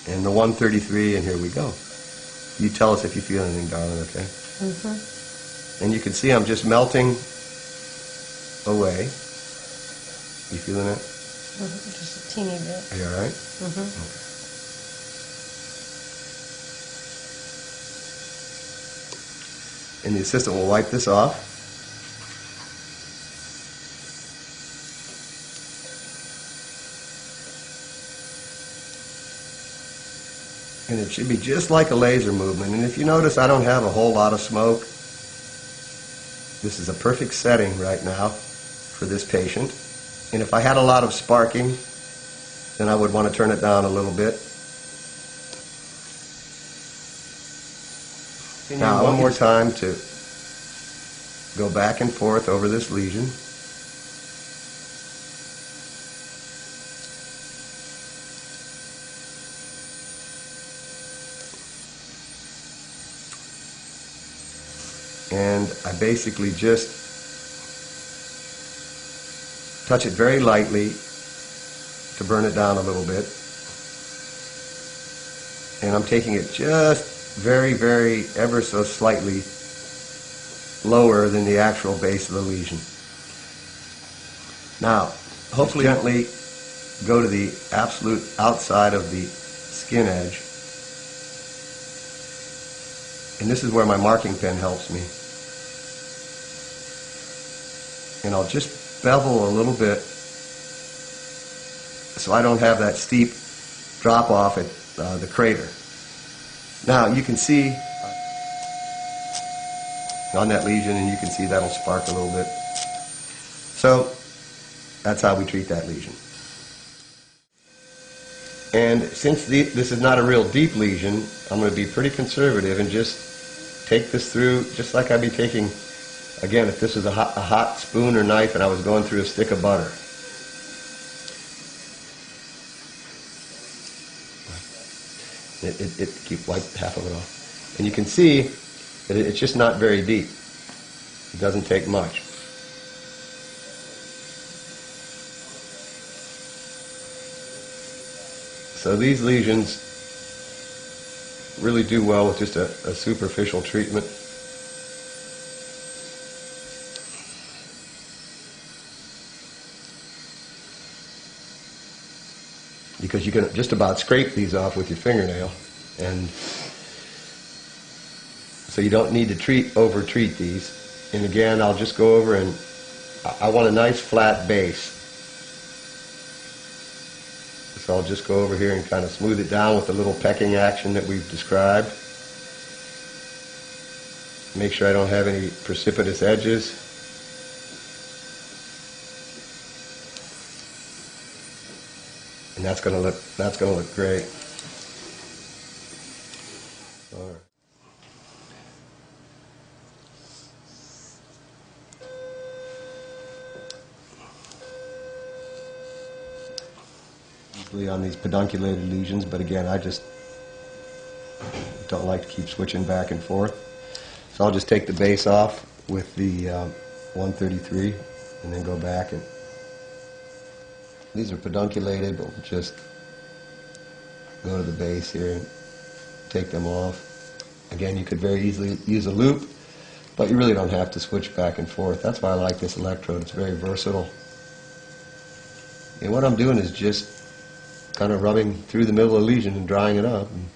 and the 133, and here we go. You tell us if you feel anything, darling, okay? And you can see I'm just melting away. You feeling it? Just a teeny bit. Are you all right? Okay. And the assistant will wipe this off. And it should be just like a laser movement. And if you notice, I don't have a whole lot of smoke. This is a perfect setting right now for this patient. And if I had a lot of sparking, then I would want to turn it down a little bit. Now, one more time to go back and forth over this lesion. And I basically just touch it very lightly to burn it down a little bit. And I'm taking it just very, very, ever so slightly lower than the actual base of the lesion. Now, hopefully gently go to the absolute outside of the skin edge. And this is where my marking pen helps me. And I'll just bevel a little bit so I don't have that steep drop off at the crater. Now you can see on that lesion, and you can see that'll spark a little bit. So that's how we treat that lesion. And since this is not a real deep lesion, I'm going to be pretty conservative and just take this through just like I'd be taking, again, if this was a hot spoon or knife and I was going through a stick of butter. Wipe half of it off. And you can see that it's just not very deep. It doesn't take much. So these lesions really do well with just a superficial treatment. Because you can just about scrape these off with your fingernail, and so you don't need to over-treat these. And again, I'll just go over, and I want a nice flat base. So I'll just go over here and kind of smooth it down with the little pecking action that we've described. Make sure I don't have any precipitous edges. And that's going to look great. All right. Usually on these pedunculated lesions, but again, I just don't like to keep switching back and forth. So I'll just take the base off with the 133 and then go back, and these are pedunculated, but we'll just go to the base here and take them off. Again, you could very easily use a loop, but you really don't have to switch back and forth. That's why I like this electrode. It's very versatile. And what I'm doing is just kind of rubbing through the middle of the lesion and drying it up. And